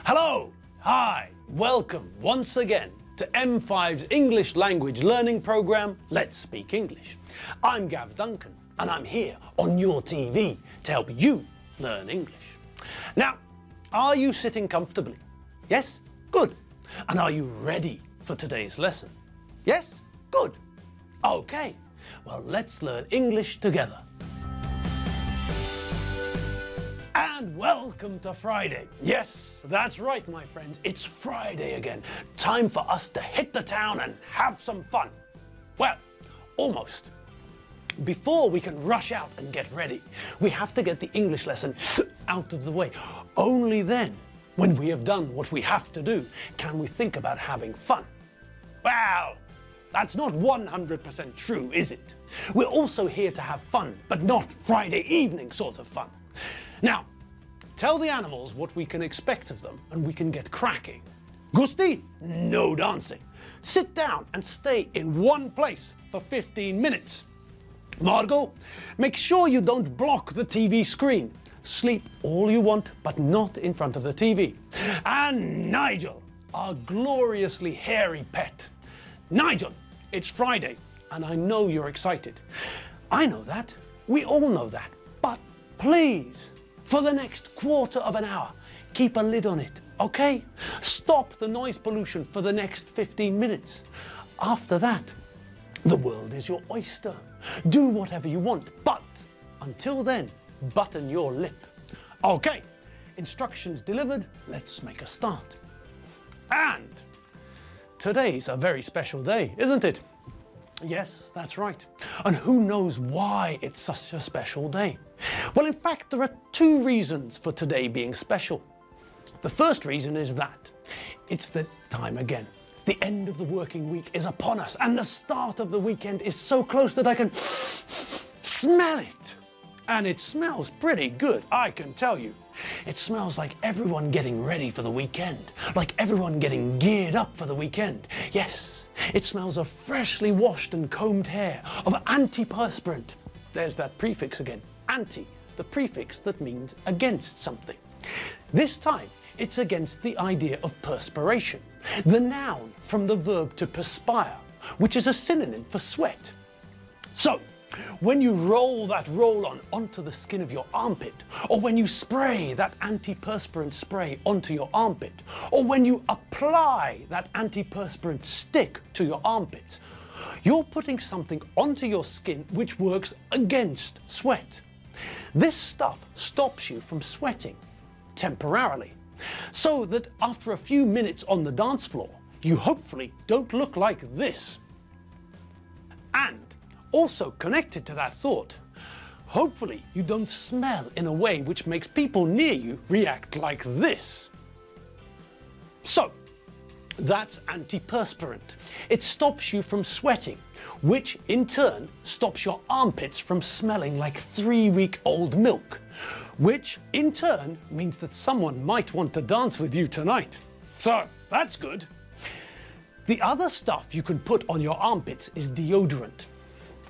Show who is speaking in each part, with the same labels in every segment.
Speaker 1: Hello, hi, welcome once again to M5's English language learning program, Let's Speak English. I'm Gav Duncan and I'm here on your TV to help you learn English. Now, are you sitting comfortably? Yes? Good. And are you ready for today's lesson? Yes? Good. Okay, well, let's learn English together. And welcome to Friday. Yes, that's right, my friends. It's Friday again. Time for us to hit the town and have some fun. Well, almost. Before we can rush out and get ready, we have to get the English lesson out of the way. Only then, when we have done what we have to do, can we think about having fun. Well, that's not 100% true, is it? We're also here to have fun, but not Friday evening sort of fun. Now, tell the animals what we can expect of them and we can get cracking. Gusti, no dancing. Sit down and stay in one place for 15 minutes. Margot, make sure you don't block the TV screen. Sleep all you want, but not in front of the TV. And Nigel, our gloriously hairy pet. Nigel, it's Friday, and I know you're excited. I know that. We all know that. But please, for the next quarter of an hour, keep a lid on it, okay? Stop the noise pollution for the next 15 minutes. After that, the world is your oyster. Do whatever you want, but until then, button your lip. Okay, instructions delivered, let's make a start. And today's a very special day, isn't it? Yes, that's right. And who knows why it's such a special day? Well, in fact, there are two reasons for today being special. The first reason is that it's the time again. The end of the working week is upon us, and the start of the weekend is so close that I can smell it. And it smells pretty good, I can tell you. It smells like everyone getting ready for the weekend, like everyone getting geared up for the weekend. Yes, it smells of freshly washed and combed hair, of antiperspirant. There's that prefix again, anti, the prefix that means against something. This time, it's against the idea of perspiration, the noun from the verb to perspire, which is a synonym for sweat. So, when you roll that roll-on onto the skin of your armpit, or when you spray that antiperspirant spray onto your armpit, or when you apply that antiperspirant stick to your armpits, you're putting something onto your skin which works against sweat. This stuff stops you from sweating, temporarily, so that after a few minutes on the dance floor, you hopefully don't look like this. And also connected to that thought, hopefully you don't smell in a way which makes people near you react like this. So, that's antiperspirant. It stops you from sweating, which in turn stops your armpits from smelling like 3-week-old milk, which in turn means that someone might want to dance with you tonight. So, that's good. The other stuff you can put on your armpits is deodorant.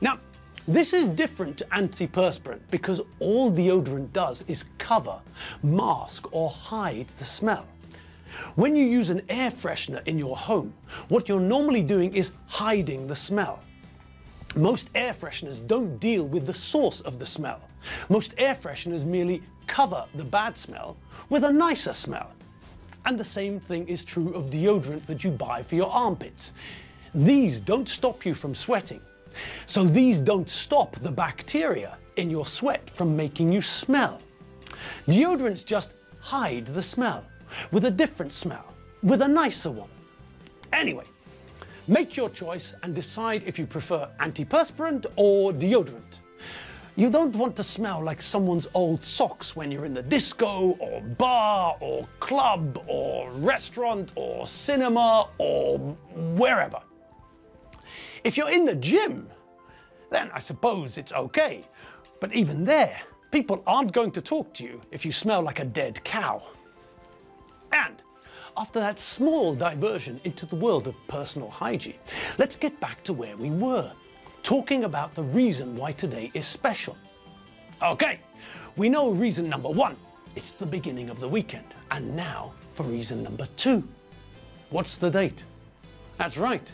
Speaker 1: Now, this is different to antiperspirant because all deodorant does is cover, mask or hide the smell. When you use an air freshener in your home, what you're normally doing is hiding the smell. Most air fresheners don't deal with the source of the smell. Most air fresheners merely cover the bad smell with a nicer smell. And the same thing is true of deodorant that you buy for your armpits. These don't stop you from sweating. So these don't stop the bacteria in your sweat from making you smell. Deodorants just hide the smell with a different smell, with a nicer one. Anyway, make your choice and decide if you prefer antiperspirant or deodorant. You don't want to smell like someone's old socks when you're in the disco or bar or club or restaurant or cinema or wherever. If you're in the gym, then I suppose it's okay. But even there, people aren't going to talk to you if you smell like a dead cow. And after that small diversion into the world of personal hygiene, let's get back to where we were, talking about the reason why today is special. Okay, we know reason number one. it's the beginning of the weekend. And now for reason number 2. What's the date? That's right.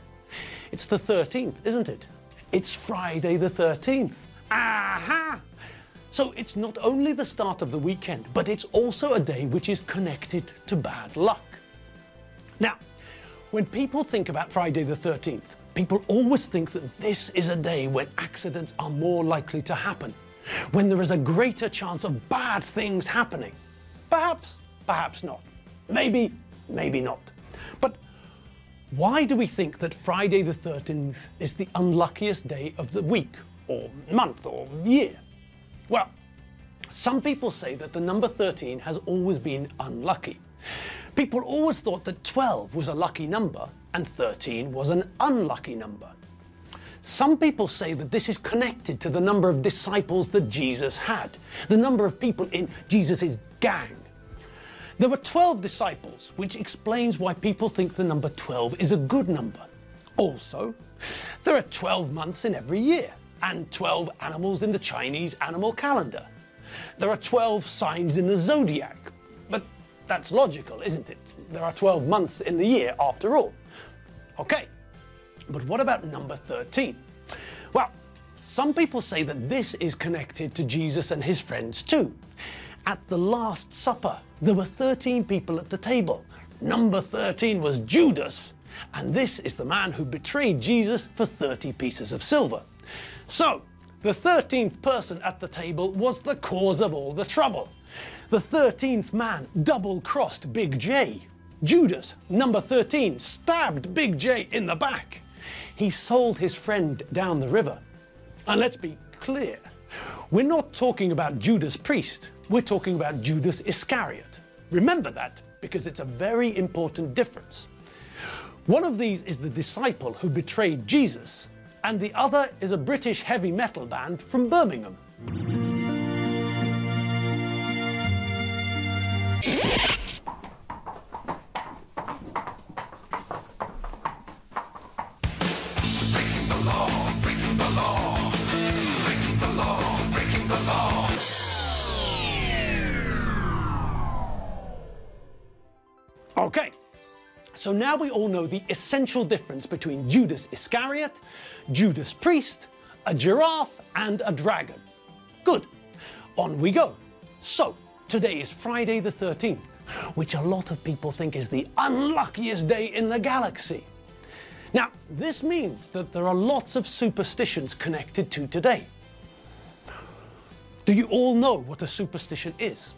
Speaker 1: It's the 13th, isn't it? It's Friday the 13th. Aha! So it's not only the start of the weekend, but it's also a day which is connected to bad luck. Now, when people think about Friday the 13th, people always think that this is a day when accidents are more likely to happen, when there is a greater chance of bad things happening. Perhaps, perhaps not. Maybe, maybe not. But why do we think that Friday the 13th is the unluckiest day of the week, or month, or year? Well, some people say that the number 13 has always been unlucky. People always thought that 12 was a lucky number and 13 was an unlucky number. Some people say that this is connected to the number of disciples that Jesus had, the number of people in Jesus' gang. There were 12 disciples, which explains why people think the number 12 is a good number. Also, there are 12 months in every year, and 12 animals in the Chinese animal calendar. There are 12 signs in the zodiac, but that's logical, isn't it? There are 12 months in the year after all. Okay, but what about number 13? Well, some people say that this is connected to Jesus and his friends too. At the Last Supper, there were 13 people at the table. Number 13 was Judas, and this is the man who betrayed Jesus for 30 pieces of silver. So, the 13th person at the table was the cause of all the trouble. The 13th man double-crossed Big J. Judas, number 13, stabbed Big J in the back. He sold his friend down the river. And let's be clear, we're not talking about Judas Priest, we're talking about Judas Iscariot. Remember that, because it's a very important difference. One of these is the disciple who betrayed Jesus, and the other is a British heavy metal band from Birmingham.
Speaker 2: Breaking the law, breaking the law, breaking the law, breaking the law.
Speaker 1: Okay, so now we all know the essential difference between Judas Iscariot, Judas Priest, a giraffe, and a dragon. Good, on we go. So, today is Friday the 13th, which a lot of people think is the unluckiest day in the galaxy. Now, this means that there are lots of superstitions connected to today. Do you all know what a superstition is?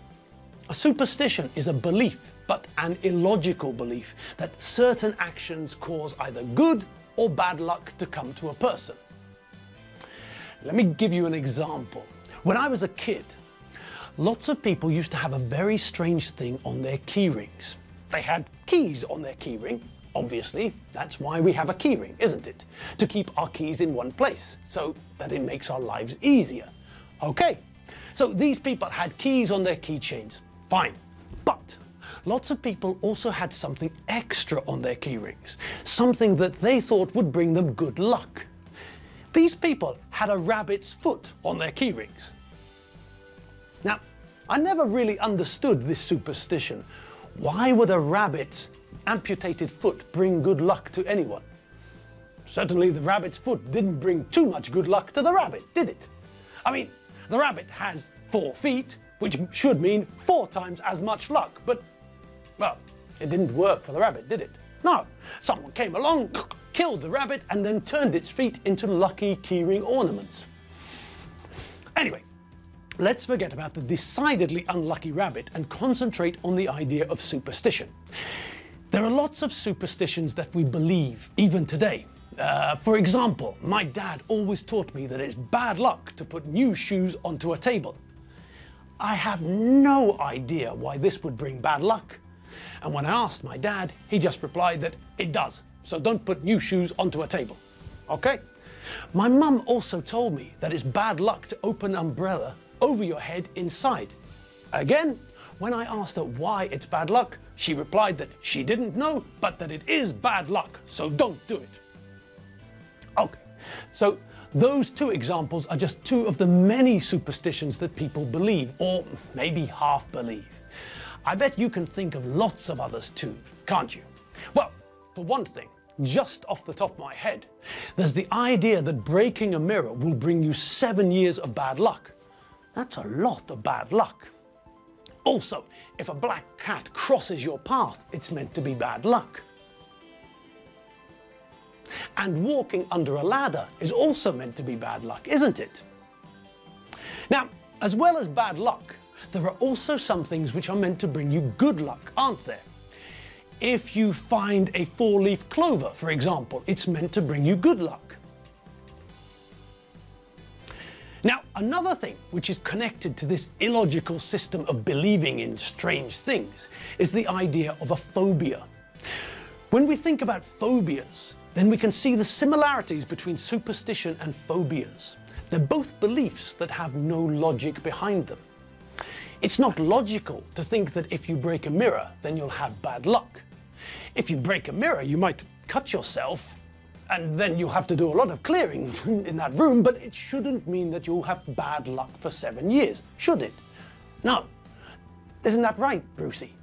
Speaker 1: A superstition is a belief, but an illogical belief, that certain actions cause either good or bad luck to come to a person. Let me give you an example. When I was a kid, lots of people used to have a very strange thing on their key rings. They had keys on their key ring. Obviously, that's why we have a key ring, isn't it? To keep our keys in one place, so that it makes our lives easier. Okay, so these people had keys on their keychains. Fine, but lots of people also had something extra on their key rings, something that they thought would bring them good luck. These people had a rabbit's foot on their key rings. Now, I never really understood this superstition. Why would a rabbit's amputated foot bring good luck to anyone? Certainly the rabbit's foot didn't bring too much good luck to the rabbit, did it? I mean, the rabbit has 4 feet, which should mean 4 times as much luck, but, well, it didn't work for the rabbit, did it? No, someone came along, killed the rabbit, and then turned its feet into lucky keyring ornaments. Anyway, let's forget about the decidedly unlucky rabbit and concentrate on the idea of superstition. There are lots of superstitions that we believe, even today. For example, my dad always taught me that it's bad luck to put new shoes onto a table. I have no idea why this would bring bad luck. And when I asked my dad, he just replied that it does, so don't put new shoes onto a table. Okay? My mum also told me that it's bad luck to open an umbrella over your head inside. Again, when I asked her why it's bad luck, she replied that she didn't know, but that it is bad luck, so don't do it. Okay, so Those two examples are just two of the many superstitions that people believe, or maybe half believe. I bet you can think of lots of others too, can't you? Well, for one thing, just off the top of my head, there's the idea that breaking a mirror will bring you 7 years of bad luck. That's a lot of bad luck. Also, if a black cat crosses your path, it's meant to be bad luck. And walking under a ladder is also meant to be bad luck, isn't it? Now, as well as bad luck, there are also some things which are meant to bring you good luck, aren't there? If you find a 4-leaf clover, for example, it's meant to bring you good luck. Now, another thing which is connected to this illogical system of believing in strange things is the idea of a phobia. When we think about phobias, then we can see the similarities between superstition and phobias. They're both beliefs that have no logic behind them. It's not logical to think that if you break a mirror, then you'll have bad luck. If you break a mirror, you might cut yourself, and then you'll have to do a lot of clearing in that room, but it shouldn't mean that you'll have bad luck for 7 years, should it? No. Isn't that right, Brucey?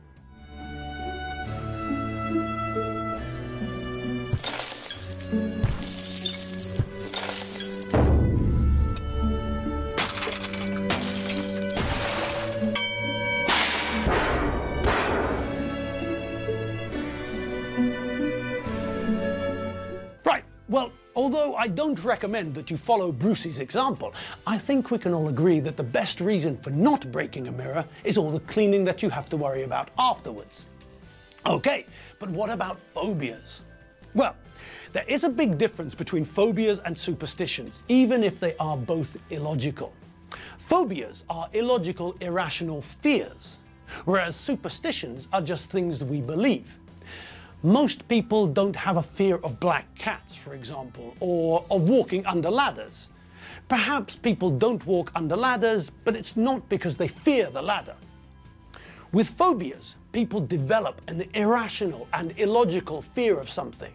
Speaker 1: Well, although I don't recommend that you follow Brucey's example, I think we can all agree that the best reason for not breaking a mirror is all the cleaning that you have to worry about afterwards. Okay, but what about phobias? Well, there is a big difference between phobias and superstitions, even if they are both illogical. Phobias are illogical, irrational fears, whereas superstitions are just things we believe. Most people don't have a fear of black cats, for example, or of walking under ladders. Perhaps people don't walk under ladders, but it's not because they fear the ladder. With phobias, people develop an irrational and illogical fear of something.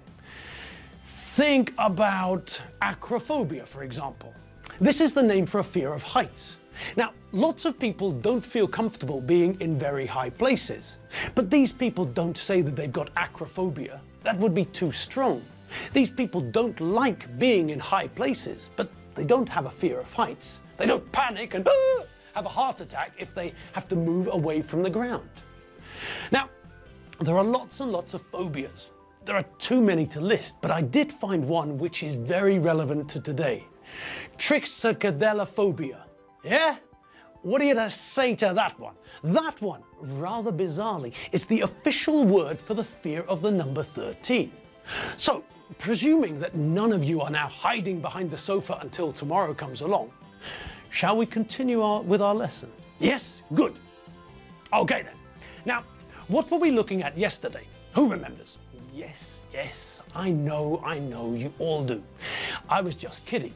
Speaker 1: Think about acrophobia, for example. This is the name for a fear of heights. Now, lots of people don't feel comfortable being in very high places, but these people don't say that they've got acrophobia. That would be too strong. These people don't like being in high places, but they don't have a fear of heights. They don't panic and have a heart attack if they have to move away from the ground. Now, there are lots and lots of phobias. There are too many to list, but I did find one which is very relevant to today. Triskaidekaphobia. Yeah? What are you to say to that one? That one, rather bizarrely, is the official word for the fear of the number 13. So, presuming that none of you are now hiding behind the sofa until tomorrow comes along, shall we continue with our lesson? Yes? Good. Okay then. Now, what were we looking at yesterday? Who remembers? Yes, I know, you all do. I was just kidding.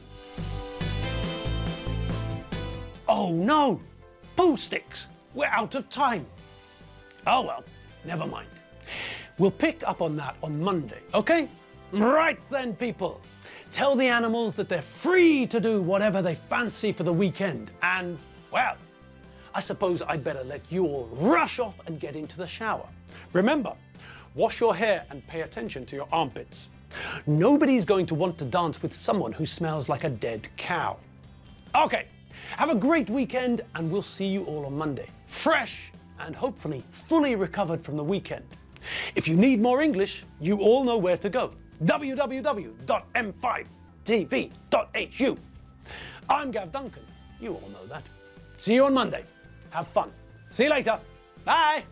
Speaker 1: Oh no! Poo sticks! We're out of time. Oh well, never mind. We'll pick up on that on Monday, okay? Right then, people. Tell the animals that they're free to do whatever they fancy for the weekend. And, well, I suppose I'd better let you all rush off and get into the shower. Remember, wash your hair and pay attention to your armpits. Nobody's going to want to dance with someone who smells like a dead cow. Okay. Have a great weekend, and we'll see you all on Monday, fresh and hopefully fully recovered from the weekend. If you need more English, you all know where to go. www.m5tv.hu. I'm Gav Duncan. You all know that. See you on Monday. Have fun. See you later. Bye.